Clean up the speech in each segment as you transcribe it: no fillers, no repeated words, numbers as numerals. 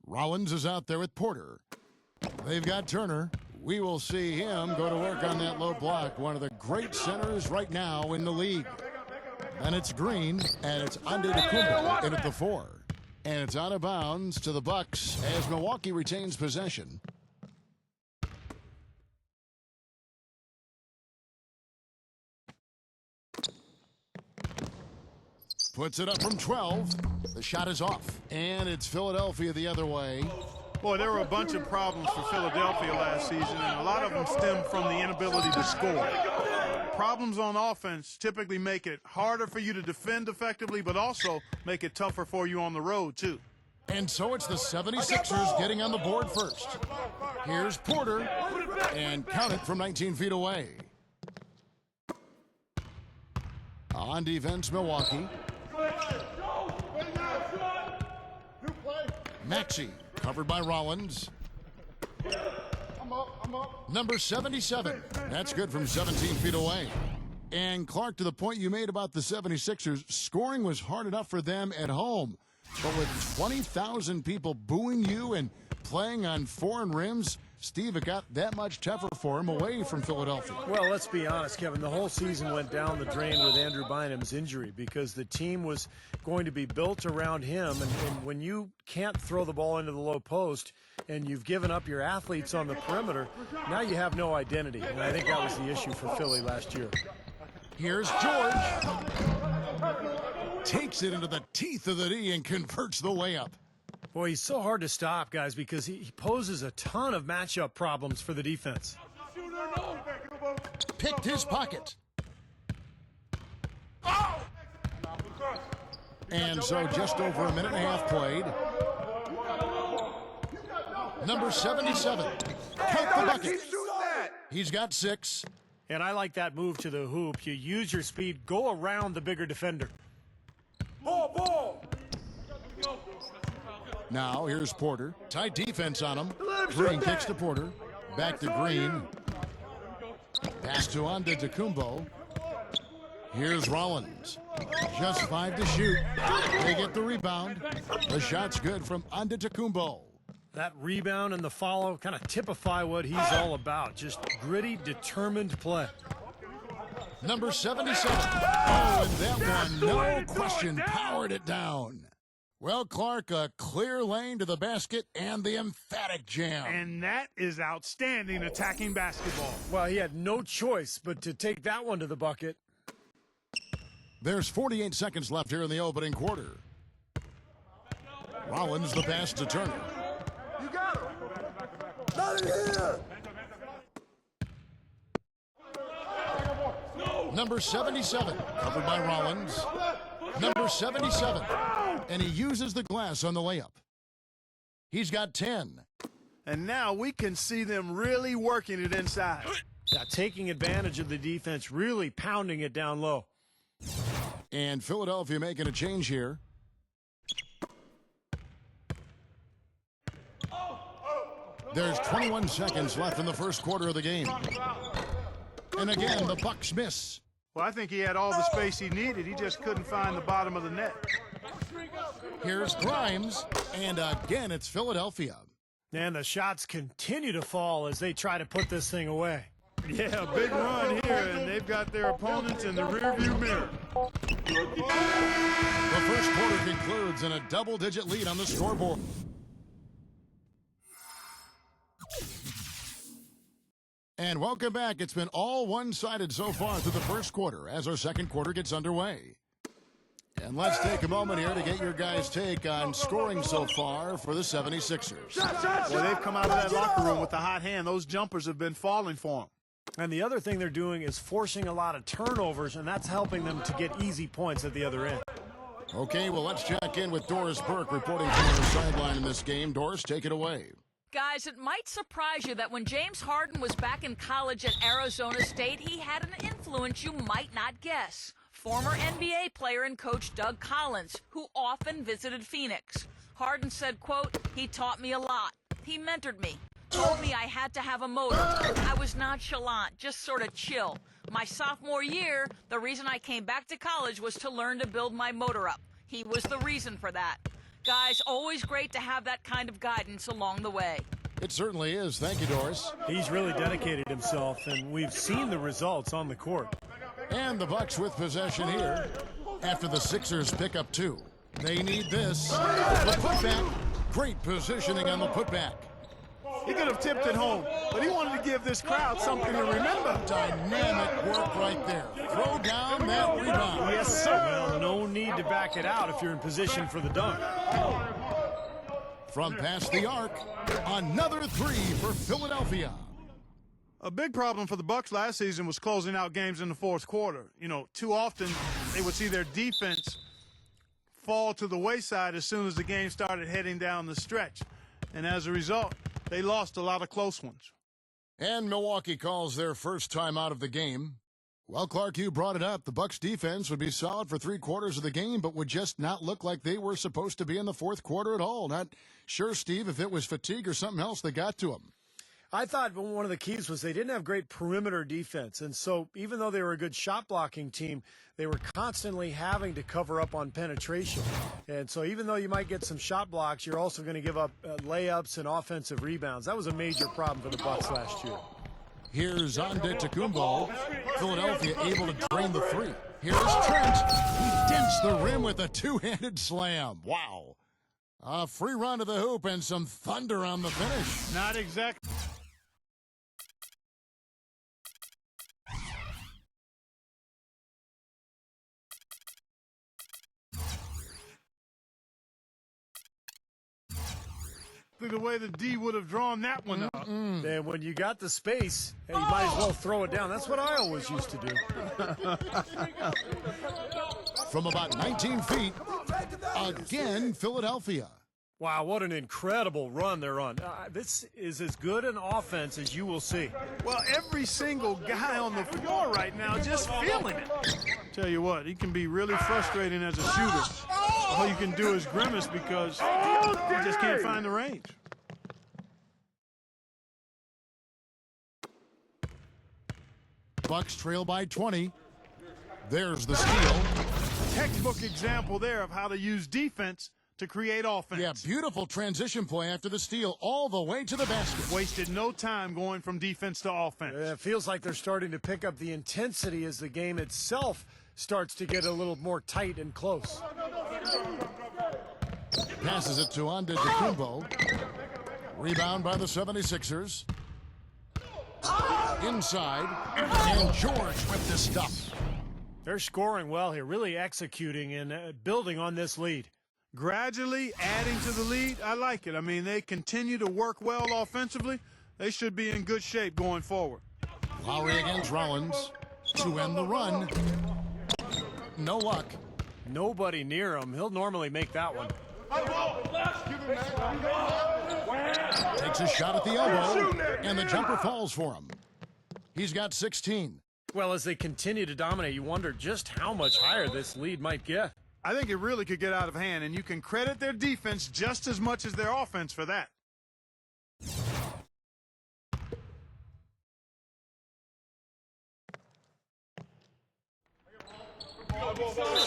Rollins is out there with Porter. They've got Turner. We will see him go to work on that low block. One of the great centers right now in the league. And it's Green, and it's Antetokounmpo in at the 4. And it's out of bounds to the Bucks as Milwaukee retains possession. Puts it up from 12. The shot is off. And it's Philadelphia the other way. Boy, there were a bunch of problems for Philadelphia last season, and a lot of them stemmed from the inability to score. Problems on offense typically make it harder for you to defend effectively, but also make it tougher for you on the road, too. And so it's the 76ers getting on the board first. Here's Porter, and count it from 19 feet away. On defense, Milwaukee. Maxey, covered by Rollins. Number 77. That's good from 17 feet away. And Clark, to the point you made about the 76ers, scoring was hard enough for them at home. But with 20,000 people booing you and playing on foreign rims, Steve, it got that much tougher for him away from Philadelphia. Well, let's be honest, Kevin. The whole season went down the drain with Andrew Bynum's injury because the team was going to be built around him. And when you can't throw the ball into the low post and you've given up your athletes on the perimeter, now you have no identity. And I think that was the issue for Philly last year. Here's George. Takes it into the teeth of the D and converts the layup. Boy, he's so hard to stop, guys, because he poses a ton of matchup problems for the defense. Picked his pocket. And so just over a minute and a half played. Number 77. Count the bucket. He's got 6. And I like that move to the hoop. You use your speed, go around the bigger defender. Ball. Now here's Porter. Tight defense on him. Green kicks to Porter. Back to Green. Pass to Antetokounmpo. Here's Rollins. Just 5 to shoot. They get the rebound. The shot's good from Antetokounmpo. That rebound and the follow kind of typify what he's all about. Just gritty, determined play. Number 77. Oh, and that one, no question, powered it down. Well, Clark, a clear lane to the basket and the emphatic jam. And that is outstanding attacking basketball. Well, he had no choice but to take that one to the bucket. There's 48 seconds left here in the opening quarter. Rollins the pass to Turner. You got him. Not in here. Number 77, covered by Rollins. Number 77, and he uses the glass on the layup. He's got 10. And now we can see them really working it inside. Yeah, taking advantage of the defense, really pounding it down low. And Philadelphia making a change here. There's 21 seconds left in the first quarter of the game. And again, the Bucks miss. Well, I think he had all the space he needed. He just couldn't find the bottom of the net. Here's Grimes, and again, it's Philadelphia. And the shots continue to fall as they try to put this thing away. Yeah, big run here, and they've got their opponents in the rearview mirror. The first quarter concludes in a double-digit lead on the scoreboard. And welcome back. It's been all one-sided so far through the first quarter as our second quarter gets underway. And let's take a moment here to get your guys' take on scoring so far for the 76ers. Well, they've come out of that locker room with a hot hand. Those jumpers have been falling for them. And the other thing they're doing is forcing a lot of turnovers, and that's helping them to get easy points at the other end. Okay, well, let's check in with Doris Burke reporting from the sideline in this game. Doris, take it away. Guys, it might surprise you that when James Harden was back in college at Arizona State, he had an influence you might not guess. Former NBA player and coach Doug Collins, who often visited Phoenix. Harden said, quote, "He taught me a lot. He mentored me. Told me I had to have a motor. I was nonchalant, just sort of chill. My sophomore year, the reason I came back to college was to learn to build my motor up. He was the reason for that. guys. Always great to have that kind of guidance along the way. It certainly is. Thank you, Doris. He's really dedicated himself, and we've seen the results on the court. And the Bucks with possession here after the Sixers pick up 2. They need this. The putback. Great positioning on the putback. He could have tipped it home, but he wanted to give this crowd something to remember. Dynamic work right there. Throw down that rebound. Yes, sir. Well, no need to back it out if you're in position for the dunk. From past the arc, another 3 for Philadelphia. A big problem for the Bucks last season was closing out games in the fourth quarter. You know, too often they would see their defense fall to the wayside as soon as the game started heading down the stretch. And as a result, they lost a lot of close ones. And Milwaukee calls their first time out of the game. Well, Clark, you brought it up. The Bucks defense would be solid for 3 quarters of the game, but would just not look like they were supposed to be in the fourth quarter at all. Not sure, Steve, if it was fatigue or something else that got to them. I thought one of the keys was they didn't have great perimeter defense. And so even though they were a good shot blocking team, they were constantly having to cover up on penetration. And so even though you might get some shot blocks, you're also going to give up layups and offensive rebounds. That was a major problem for the Bucks last year. Here's Antetokounmpo. Philadelphia able to drain the 3. Here's Trent. He dents the rim with a 2-handed slam. Wow. A free run to the hoop and some thunder on the finish. Not exactly. The way the D would have drawn that one up. And when you got the space, hey, you might as well throw it down. That's what I always used to do. From about 19 feet, again, Philadelphia. Wow, what an incredible run they're on. This is as good an offense as you will see. Well, every single guy on the floor right now just feeling it. Tell you what, he can be really frustrating as a shooter. All you can do is grimace because you just can't find the range. Bucks trail by 20. There's the steal. Textbook example there of how to use defense to create offense. Yeah, beautiful transition play after the steal all the way to the basket. Wasted no time going from defense to offense. It feels like they're starting to pick up the intensity as the game itself starts to get a little more tight and close. Passes it to Antetokounmpo. Rebound by the 76ers. Inside, and George with the stuff. They're scoring well here, really executing and building on this lead. Gradually adding to the lead, I like it. I mean, they continue to work well offensively. They should be in good shape going forward. Lowry against Rollins to end the run. No luck. Nobody near him. He'll normally make that one. Takes a shot at the elbow, and the jumper falls for him. He's got 16. Well, as they continue to dominate, you wonder just how much higher this lead might get. I think it really could get out of hand, and you can credit their defense just as much as their offense for that.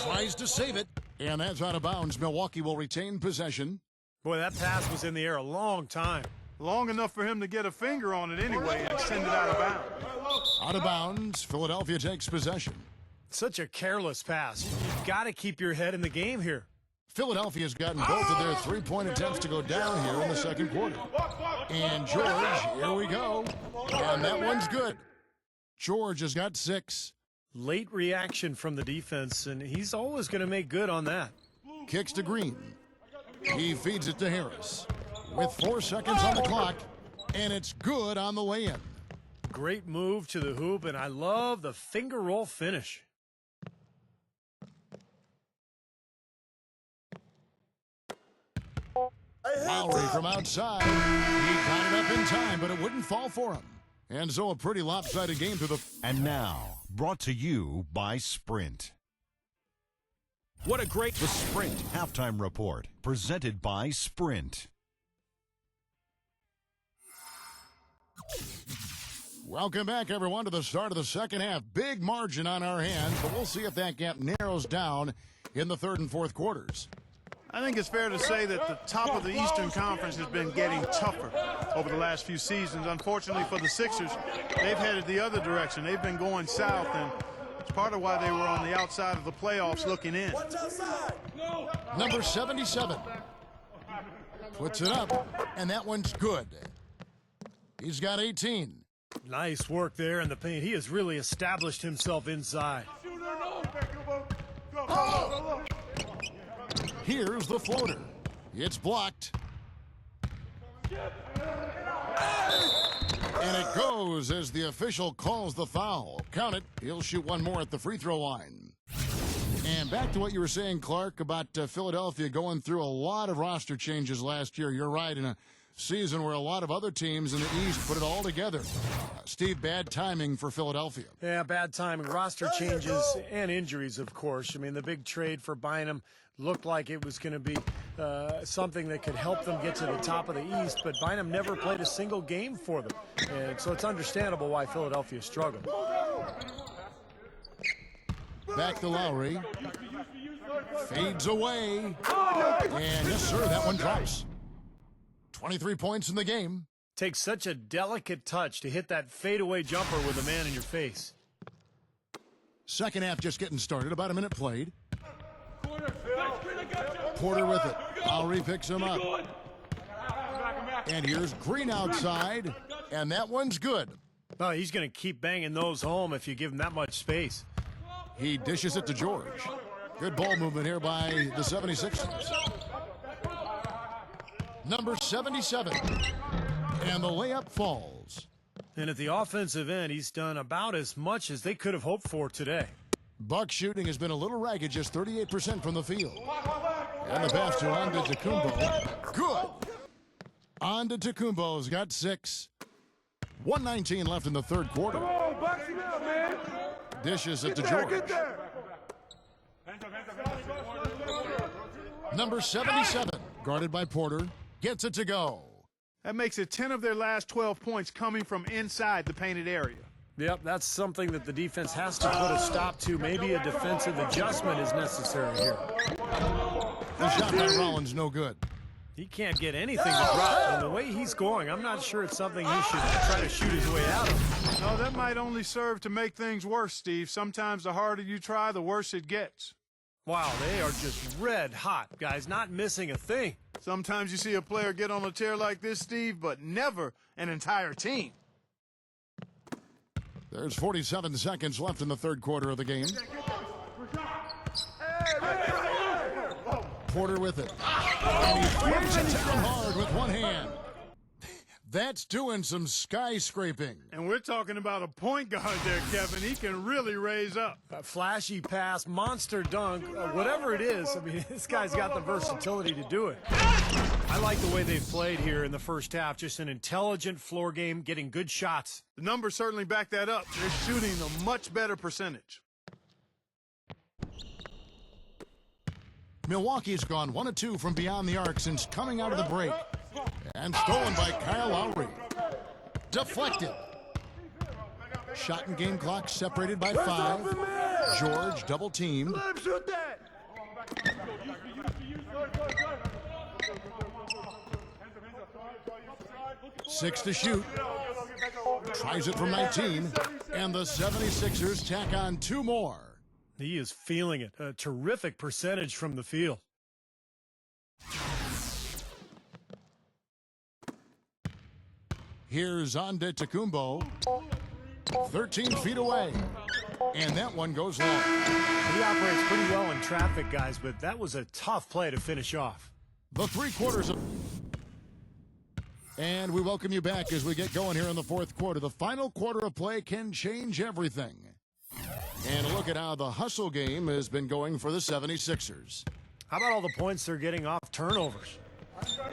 Tries to save it, and that's out of bounds. Milwaukee will retain possession. Boy, that pass was in the air a long time. Long enough for him to get a finger on it anyway and send it out of bounds. Out of bounds, Philadelphia takes possession. Such a careless pass. You've got to keep your head in the game here. Philadelphia's gotten both of their three-point attempts to go down here in the second quarter. And George, here we go. And that one's good. George has got 6. Late reaction from the defense, and he's always going to make good on that. Kicks to Green. He feeds it to Harris. With 4 seconds on the clock, and it's good on the way in. Great move to the hoop, and I love the finger roll finish. Lowry from outside. He got it up in time, but it wouldn't fall for him. And so a pretty lopsided game to the... And now, brought to you by Sprint. What a great... The Sprint Halftime Report, presented by Sprint. Welcome back, everyone, to the start of the second half. Big margin on our hands, but we'll see if that gap narrows down in the third and fourth quarters. I think it's fair to say that the top of the Eastern Conference has been getting tougher over the last few seasons. Unfortunately for the Sixers, they've headed the other direction. They've been going south, and it's part of why they were on the outside of the playoffs looking in. Number 77 puts it up, and that one's good. He's got 18. Nice work there in the paint. He has really established himself inside. Here's the floater. It's blocked. And it goes as the official calls the foul. Count it. He'll shoot one more at the free throw line. And back to what you were saying, Clark, about Philadelphia going through a lot of roster changes last year. You're right, in a season where a lot of other teams in the East put it all together. Steve, bad timing for Philadelphia. Yeah, bad timing. Roster changes and injuries, of course. I mean, the big trade for Bynum looked like it was going to be something that could help them get to the top of the East, but Bynum never played a single game for them. And so it's understandable why Philadelphia struggled. Back to Lowry. Fades away. And yes, sir, that one drops. 23 points in the game. Takes such a delicate touch to hit that fadeaway jumper with a man in your face. Second half just getting started. About a minute played. Porter with it. Lowry picks him up. And here's Green outside. And that one's good. Oh, he's going to keep banging those home if you give him that much space. He dishes it to George. Good ball movement here by the 76ers. Number 77. And the layup falls. And at the offensive end, he's done about as much as they could have hoped for today. Buck shooting has been a little ragged, just 38% from the field. And the pass to Antetokounmpo. Good. Antetokounmpo's got 6. 1:19 left in the third quarter. Dishes it to George. Number 77, guarded by Porter, gets it to go. That makes it 10 of their last 12 points coming from inside the painted area. Yep, that's something that the defense has to put a stop to. Maybe a defensive adjustment is necessary here. The shot by Rollins, no good. He can't get anything to drop. And the way he's going, I'm not sure it's something he should try to shoot his way out of. No, that might only serve to make things worse, Steve. Sometimes the harder you try, the worse it gets. Wow, they are just red hot, guys, not missing a thing. Sometimes you see a player get on a tear like this, Steve, but never an entire team. There's 47 seconds left in the third quarter of the game. Porter with it. And he throws it down hard with one hand. That's doing some skyscraping. And we're talking about a point guard there, Kevin. He can really raise up. A flashy pass, monster dunk, whatever it is. I mean, this guy's got the versatility to do it. I like the way they've played here in the first half. Just an intelligent floor game, getting good shots. The numbers certainly back that up. They're shooting a much better percentage. Milwaukee's gone 1 of 2 from beyond the arc since coming out of the break. And stolen by Kyle Lowry. Deflected. Shot and game clock separated by 5. George double teamed. 6 to shoot. Tries it from 19. And the 76ers tack on 2 more. He is feeling it. A terrific percentage from the field. Here's Antetokounmpo. 13 feet away. And that one goes long. He operates pretty well in traffic, guys, but that was a tough play to finish off. The 3 quarters of... And we welcome you back as we get going here in the fourth quarter. The final quarter of play can change everything. And look at how the hustle game has been going for the 76ers. How about all the points they're getting off turnovers?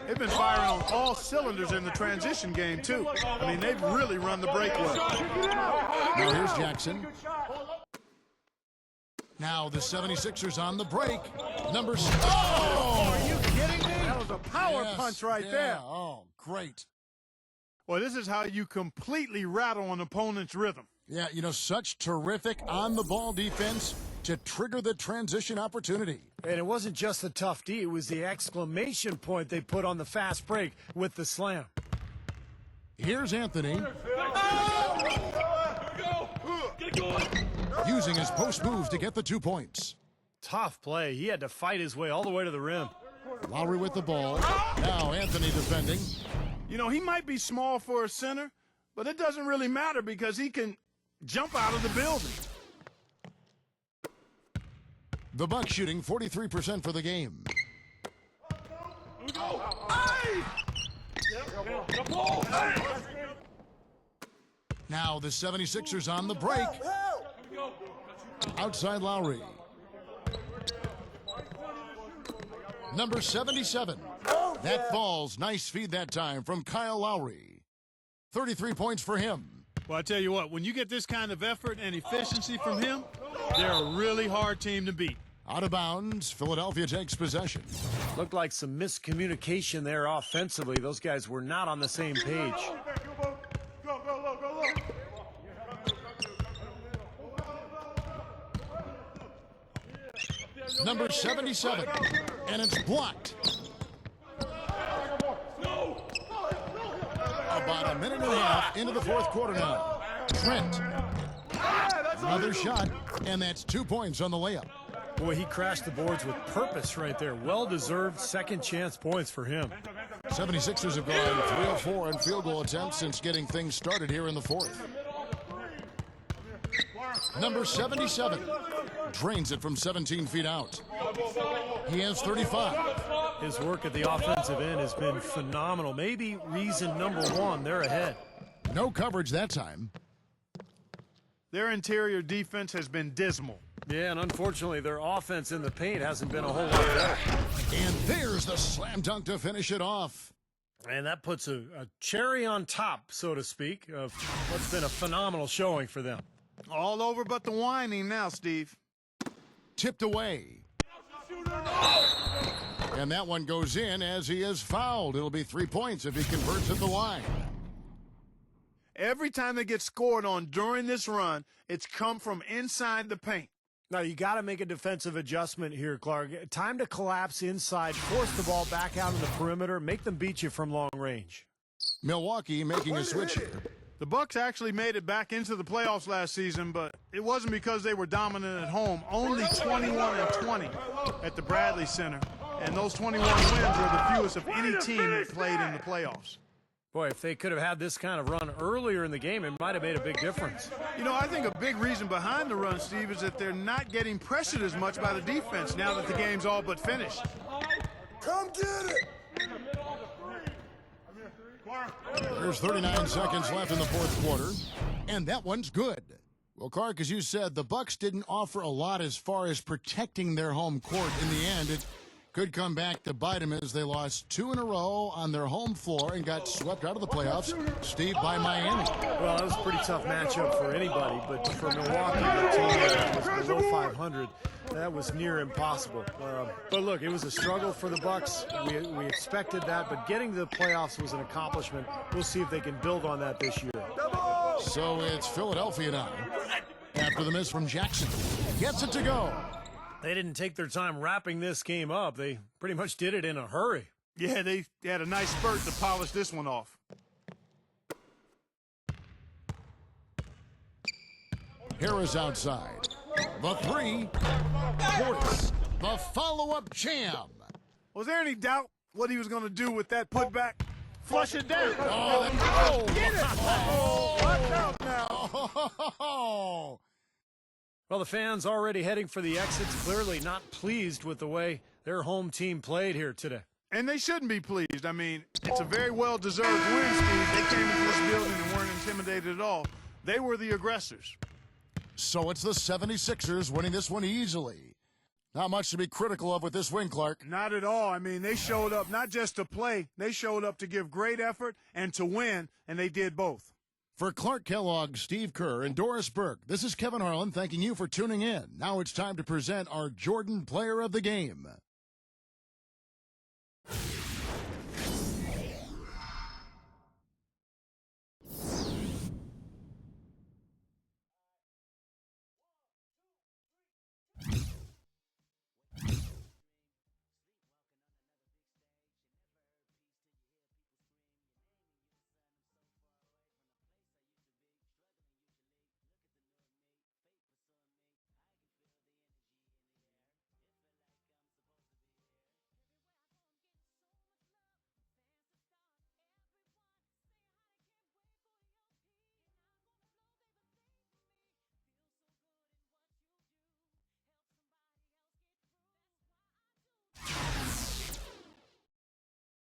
They've been firing on all cylinders in the transition game, too. I mean, they've really run the break well. Now here's Jackson. Now the 76ers on the break. Number 6. Oh! Are you kidding me? That was a power punch right there. Oh, great. Well, this is how you completely rattle an opponent's rhythm. Yeah, you know, such terrific on-the-ball defense to trigger the transition opportunity. And it wasn't just the tough D, it was the exclamation point they put on the fast break with the slam. Here's Anthony. Using his post moves to get the 2 points. Tough play. He had to fight his way all the way to the rim. Lowry with the ball. Now Anthony defending. You know, he might be small for a center, but it doesn't really matter because he can jump out of the building. The Bucks shooting 43% for the game. Now the 76ers on the break. Outside Lowry. Number 77. That falls. Nice feed that time from Kyle Lowry. 33 points for him. Well, I tell you what, when you get this kind of effort and efficiency from him, they're a really hard team to beat. Out of bounds, Philadelphia takes possession. Looked like some miscommunication there offensively. Those guys were not on the same page. Number 77, and it's blocked. About a minute and a half into the fourth quarter now. Trent. Another shot, and that's 2 points on the layup. Boy, he crashed the boards with purpose right there. Well-deserved second chance points for him. 76ers have gone 3 of 4 in field goal attempts since getting things started here in the fourth. Number 77 drains it from 17 feet out. He has 35. His work at the offensive end has been phenomenal. Maybe reason number one, they're ahead. No coverage that time. Their interior defense has been dismal. Yeah, and unfortunately, their offense in the paint hasn't been a whole lot better. And there's the slam dunk to finish it off. And that puts a cherry on top, so to speak, of what's been a phenomenal showing for them. All over but the whining now, Steve. Tipped away. And that one goes in as he is fouled. It'll be 3 points if he converts at the line. Every time they get scored on during this run, it's come from inside the paint. Now, you got to make a defensive adjustment here, Clark. Time to collapse inside, force the ball back out on the perimeter, make them beat you from long range. Milwaukee making a switch here. The Bucks actually made it back into the playoffs last season, but it wasn't because they were dominant at home. Only 21-20 at the Bradley Center, and those 21 wins were the fewest of any team that played in the playoffs. Boy, if they could have had this kind of run earlier in the game, it might have made a big difference. You know, I think a big reason behind the run, Steve, is that they're not getting pressured as much by the defense now that the game's all but finished. Come get it! There's 39 seconds left in the fourth quarter, and that one's good. Well, Clark, as you said, the Bucks didn't offer a lot as far as protecting their home court. In the end, it could come back to bite them as they lost 2 in a row on their home floor and got swept out of the playoffs, Steve, by Miami. Well, that was a pretty tough matchup for anybody, but for Milwaukee, the team that was below 500, that was near impossible. But look, it was a struggle for the Bucks. We expected that, but getting to the playoffs was an accomplishment. We'll see if they can build on that this year. So it's Philadelphia now. After the miss from Jackson, gets it to go. They didn't take their time wrapping this game up. They pretty much did it in a hurry. Yeah, they had a nice spurt to polish this one off. Harris outside. The three. Portis. The follow-up jam. Was there any doubt what he was going to do with that putback? Flush it down. Oh, Get it! Oh, watch out now. Oh. Well, the fans already heading for the exits, clearly not pleased with the way their home team played here today. And they shouldn't be pleased. I mean, it's a very well-deserved win, Steve. They came into this building and weren't intimidated at all. They were the aggressors. So it's the 76ers winning this one easily. Not much to be critical of with this win, Clark. Not at all. I mean, they showed up not just to play. They showed up to give great effort and to win, and they did both. For Clark Kellogg, Steve Kerr, and Doris Burke, this is Kevin Harlan thanking you for tuning in. Now it's time to present our Jordan Player of the Game.